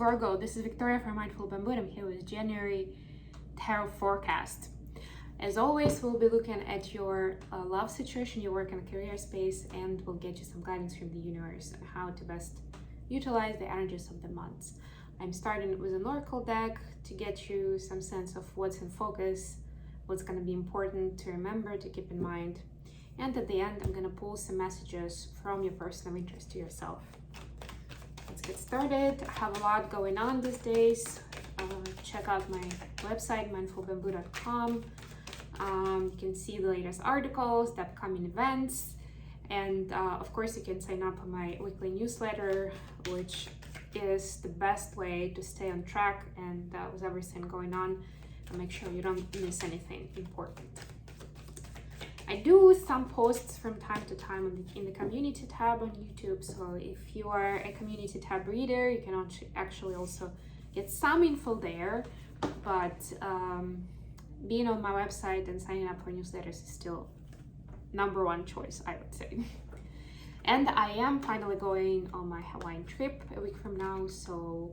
Virgo, this is Victoria from Mindful Bamboo, and I'm here with January tarot forecast. As always, we'll be looking at your love situation, your work and career space, and we'll get you some guidance from the universe on how to best utilize the energies of the months. I'm starting with an oracle deck to get you some sense of what's in focus, what's going to be important to remember, to keep in mind. And at the end, I'm going to pull some messages from your person of interest to yourself. Let's get started. I have a lot going on these days. Check out my website, mindfulbamboo.com. You can see the latest articles, the upcoming events, and of course you can sign up for my weekly newsletter, which is the best way to stay on track and with everything going on, and make sure you don't miss anything important. I do some posts from time to time in the community tab on YouTube, so if you are a community tab reader, you can actually also get some info there, but being on my website and signing up for newsletters is still number one choice, I would say. And I am finally going on my Hawaiian trip a week from now, so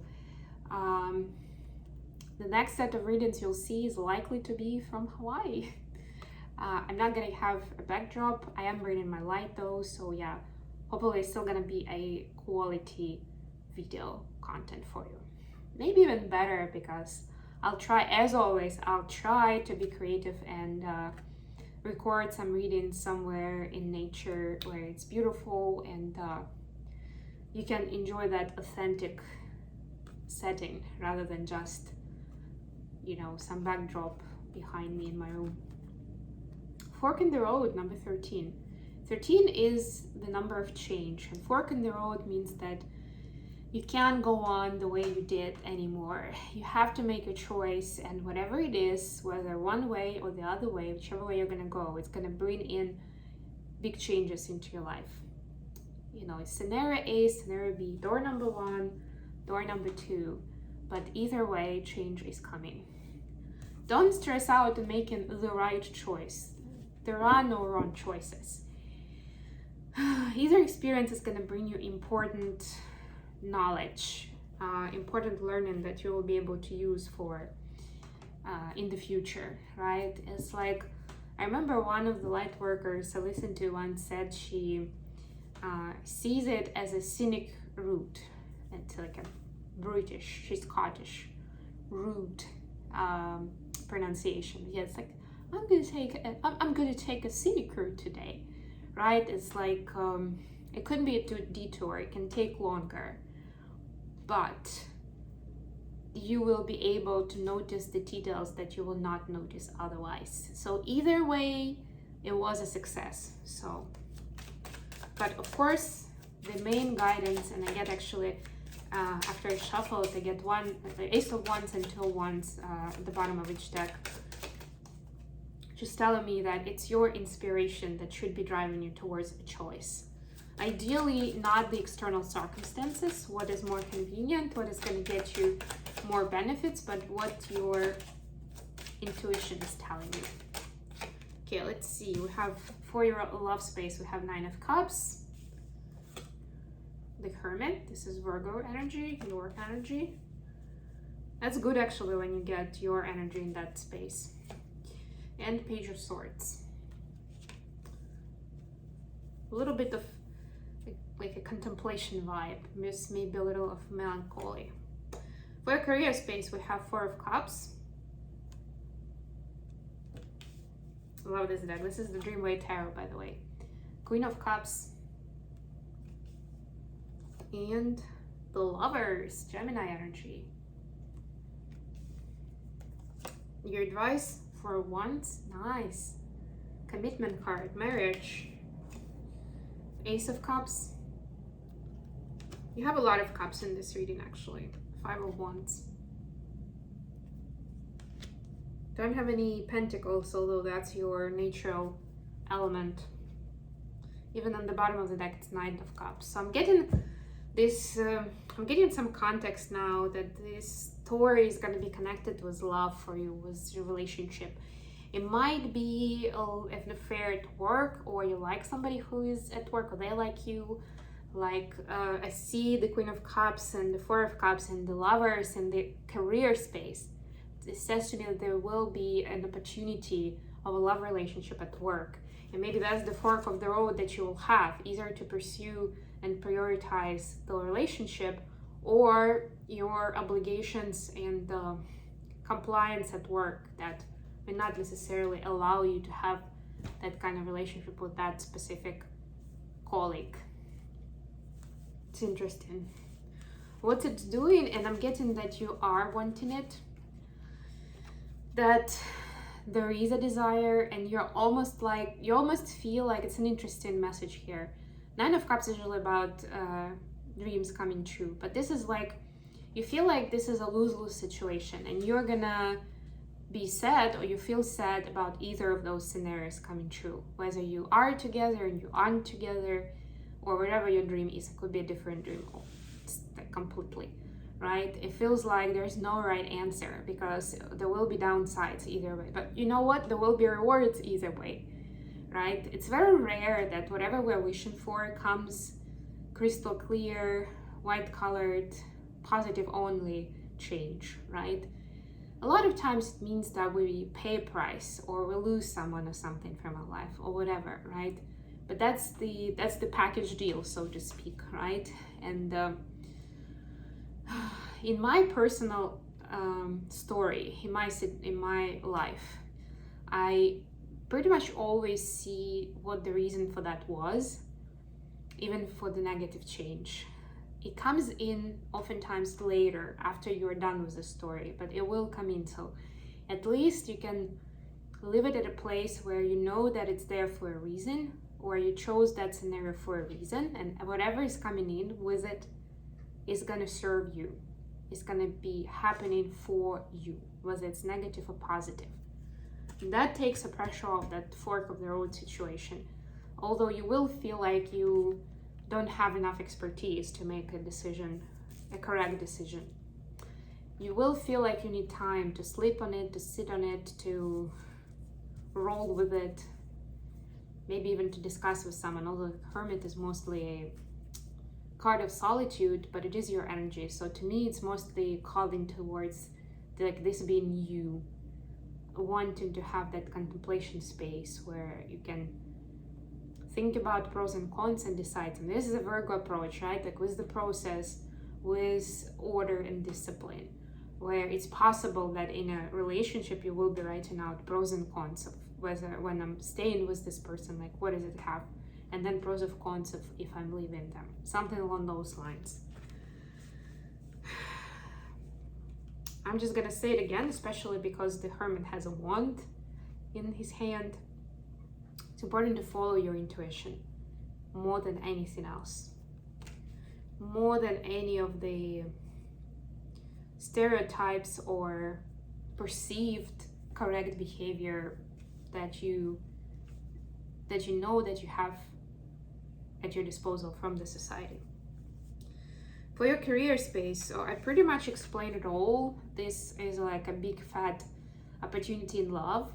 the next set of readings you'll see is likely to be from Hawaii. I'm not gonna have a backdrop. I am reading my light though, so yeah, hopefully it's still gonna be a quality video content for you. Maybe even better, because I'll try, as always, I'll try to be creative and record some readings somewhere in nature where it's beautiful and you can enjoy that authentic setting rather than just, you know, some backdrop behind me in my room. Fork in the road, number 13. 13 is the number of change, and fork in the road means that you can't go on the way you did anymore. You have to make a choice, and whatever it is, whether one way or the other way, whichever way you're gonna go, it's gonna bring in big changes into your life. You know, it's scenario A, scenario B, door number 1, door number 2, but either way, change is coming. Don't stress out in making the right choice. There are no wrong choices. Either experience is gonna bring you important knowledge, important learning that you will be able to use for in the future, right? It's like, I remember one of the light workers I listened to once said she sees it as a scenic route. It's like a British, she's Scottish, route pronunciation. Yeah, it's like, I'm gonna take a scenic route today, right? It's like it couldn't be a detour, it can take longer, but you will be able to notice the details that you will not notice otherwise. So either way, it was a success. So, but of course, the main guidance, and I get actually after I shuffle it, I get one Ace of Wands and Two of Wands at the bottom of each deck, just telling me that it's your inspiration that should be driving you towards a choice. Ideally, not the external circumstances, what is more convenient, what is going to get you more benefits, but what your intuition is telling you. Okay, let's see. We have, for your love space, we have 9 of Cups, the Hermit. This is Virgo energy, your energy. That's good actually when you get your energy in that space. And Page of Swords. A little bit of like a contemplation vibe, maybe a little of melancholy. For a career space, we have 4 of Cups. I love this deck. This is the Dreamway Tarot, by the way. Queen of Cups. And the Lovers, Gemini energy. Your advice for once, nice. Commitment card, marriage. Ace of Cups. You have a lot of cups in this reading actually. 5 of Wands. Don't have any pentacles, although that's your natural element. Even on the bottom of the deck, it's 9 of Cups. So I'm getting this, I'm getting some context now that this story is going to be connected with love for you, with your relationship. It might be an affair at work, or you like somebody who is at work, or they like you. Like I see the Queen of Cups and the Four of Cups and the Lovers and the career space. It says to me that there will be an opportunity of a love relationship at work. And maybe that's the fork of the road that you will have, either to pursue and prioritize the relationship, or your obligations and compliance at work that may not necessarily allow you to have that kind of relationship with that specific colleague. It's interesting what it's doing, and I'm getting that you are wanting it, that there is a desire, and you almost feel like it's an interesting message here. Nine of Cups is usually about dreams coming true, but this is like you feel like this is a lose-lose situation, and you're gonna be sad, or you feel sad about either of those scenarios coming true, whether you are together and you aren't together, or whatever your dream is. It could be a different dream completely, right? It feels like there's no right answer, because there will be downsides either way, but you know what, there will be rewards either way, right? It's very rare that whatever we're wishing for comes crystal clear, white colored, positive only change, right? A lot of times it means that we pay a price, or we lose someone or something from our life, or whatever, right? But that's the package deal, so to speak, right? And in my personal story, in my life, I pretty much always see what the reason for that was, even for the negative change. It comes in oftentimes later, after you're done with the story, but it will come in. So at least you can leave it at a place where you know that it's there for a reason, or you chose that scenario for a reason, and whatever is coming in with it is going to serve you. It's going to be happening for you, whether it's negative or positive. And that takes the pressure off that fork of the road situation. Although you will feel like you don't have enough expertise to make a decision, a correct decision. You will feel like you need time to sleep on it, to sit on it, to roll with it, maybe even to discuss with someone. Although the Hermit is mostly a card of solitude, but it is your energy. So to me, it's mostly calling towards like this being you, wanting to have that contemplation space where you can think about pros and cons and decide. And this is a Virgo approach, right? Like with the process, with order and discipline, where it's possible that in a relationship you will be writing out pros and cons of whether, when I'm staying with this person, like what does it have, and then pros and cons of if I'm leaving them, something along those lines. I'm just gonna say it again, especially because the Hermit has a wand in his hand. It's important to follow your intuition more than anything else, more than any of the stereotypes or perceived correct behavior that you know that you have at your disposal from the society. For your career space, so I pretty much explained it all. This is like a big fat opportunity in love.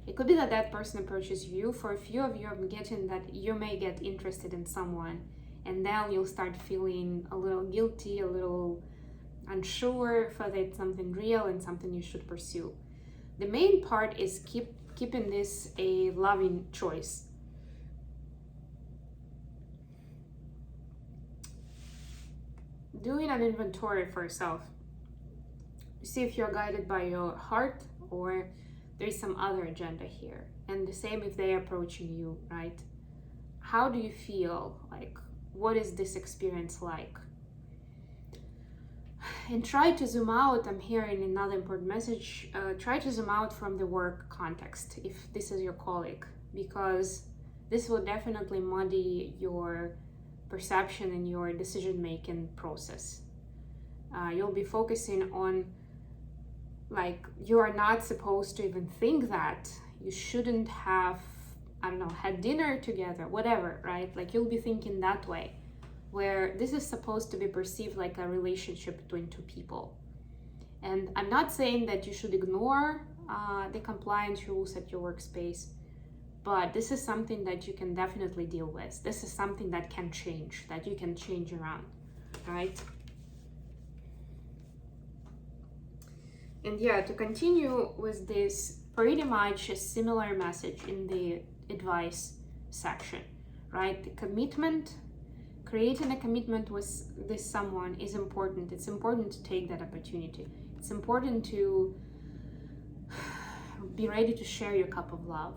It could be that that person approaches you. For a few of you, I'm getting that you may get interested in someone, and then you'll start feeling a little guilty, a little unsure whether it's something real and something you should pursue. The main part is keeping this a loving choice. Doing an inventory for yourself. See if you're guided by your heart or there's some other agenda here. And the same if they're approaching you, right? How do you feel? Like, what is this experience like? And try to zoom out. I'm hearing another important message. Try to zoom out from the work context if this is your colleague, because this will definitely muddy your perception and your decision-making process. You'll be focusing on, like, you are not supposed to even think that. You shouldn't have, I don't know, had dinner together, whatever, right? Like, you'll be thinking that way, where this is supposed to be perceived like a relationship between two people. And I'm not saying that you should ignore the compliance rules at your workspace, but this is something that you can definitely deal with. This is something that can change, that you can change around, right? And yeah, to continue with this, pretty much a similar message in the advice section, right? The commitment, creating a commitment with this someone is important. It's important to take that opportunity. It's important to be ready to share your cup of love.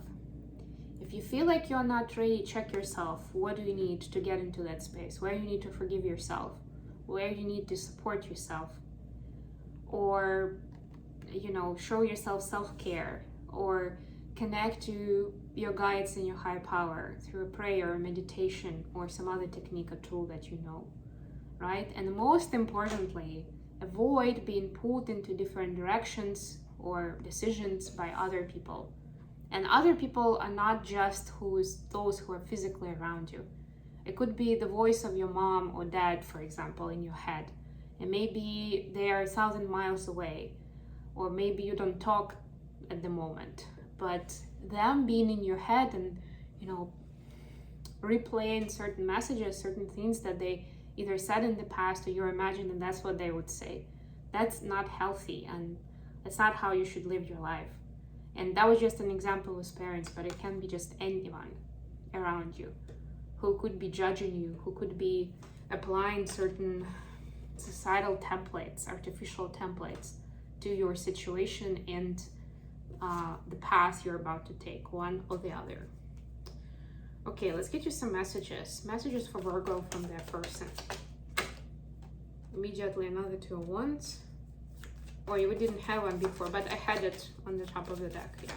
If you feel like you're not ready, check yourself. What do you need to get into that space? Where you need to forgive yourself? Where you need to support yourself? Or, you know, show yourself self-care, or connect to your guides and your higher power through a prayer or meditation or some other technique or tool that you know, right? And most importantly, avoid being pulled into different directions or decisions by other people. And other people are not just those who are physically around you. It could be the voice of your mom or dad, for example, in your head. And maybe they are 1,000 miles away, or maybe you don't talk at the moment. But them being in your head and, you know, replaying certain messages, certain things that they either said in the past or you're imagining that's what they would say. That's not healthy, and that's not how you should live your life. And that was just an example with parents, but it can be just anyone around you who could be judging you, who could be applying certain societal templates, artificial templates to your situation and the path you're about to take, one or the other. Okay, let's get you some messages. Messages for Virgo from their person. Immediately another Two of Wands. Oh, you didn't have one before, but I had it on the top of the deck, yeah.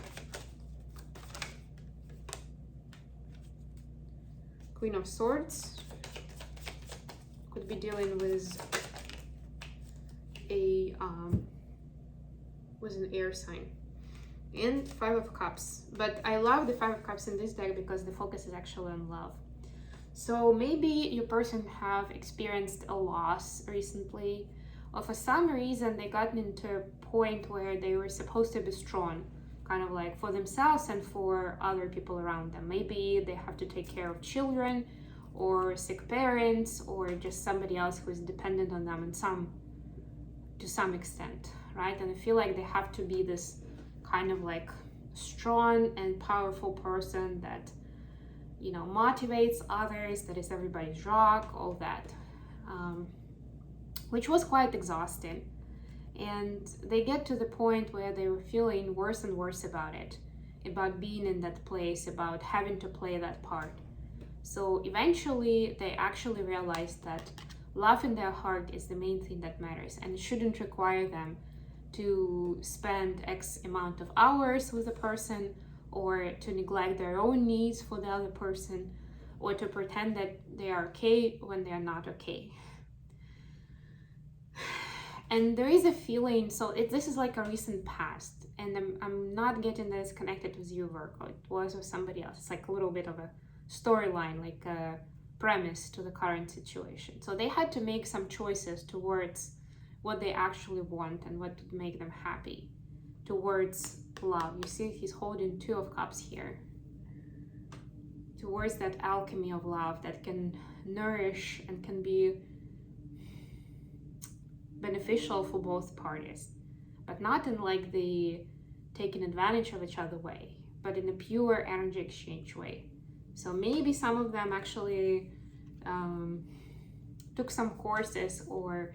Queen of Swords. Could be dealing with an air sign. And Five of Cups. But I love the Five of Cups in this deck because the focus is actually on love. So maybe your person have experienced a loss recently, or for some reason they got into a point where they were supposed to be strong, kind of like for themselves and for other people around them. Maybe they have to take care of children or sick parents or just somebody else who is dependent on them to some extent, right? And I feel like they have to be this kind of like strong and powerful person that, you know, motivates others, that is everybody's rock, all that, which was quite exhausting. And they get to the point where they were feeling worse and worse about it, about being in that place, about having to play that part. So eventually they actually realized that love in their heart is the main thing that matters, and it shouldn't require them to spend X amount of hours with a person, or to neglect their own needs for the other person, or to pretend that they are okay when they are not okay. And there is a feeling, so this is like a recent past, and I'm not getting that it's connected with you, Virgo. It was with somebody else. It's like a little bit of a storyline, like a premise to the current situation. So they had to make some choices towards what they actually want and what would make them happy, towards love. You see he's holding Two of Cups here, towards that alchemy of love that can nourish and can be beneficial for both parties, but not in like the taking advantage of each other way, but in a pure energy exchange way. So maybe some of them actually took some courses or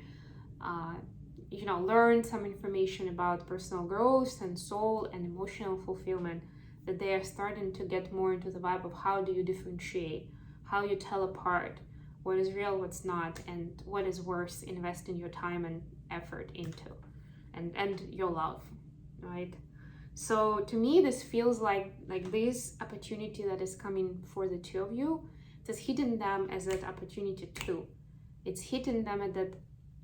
learned some information about personal growth and soul and emotional fulfillment, that they are starting to get more into the vibe of how do you differentiate, how you tell apart what is real, what's not, and what is worth investing your time and effort into, and your love, right? So to me, this feels like this opportunity that is coming for the two of you, it's hitting them as that opportunity too. It's hitting them at that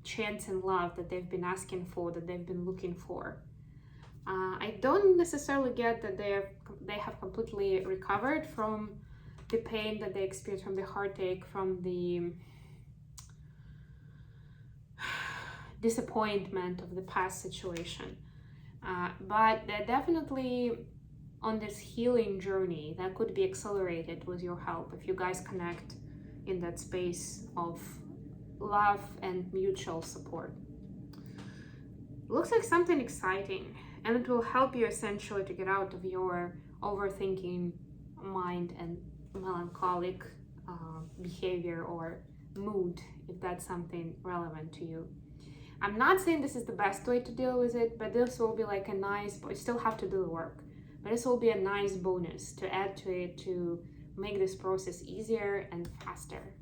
chance and love that they've been asking for, that they've been looking for. I don't necessarily get that they have completely recovered from the pain that they experienced, from the heartache, from the disappointment of the past situation. But they're definitely on this healing journey that could be accelerated with your help if you guys connect in that space of love and mutual support. Looks like something exciting, and it will help you essentially to get out of your overthinking mind and melancholic behavior or mood, if that's something relevant to you. I'm not saying this is the best way to deal with it, but this will be like a nice, but you still have to do the work. But this will be a nice bonus to add to it to make this process easier and faster.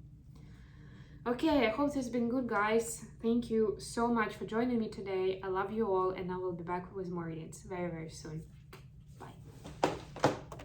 Okay, I hope this has been good, guys. Thank you so much for joining me today. I love you all, and I will be back with more readings very, very soon.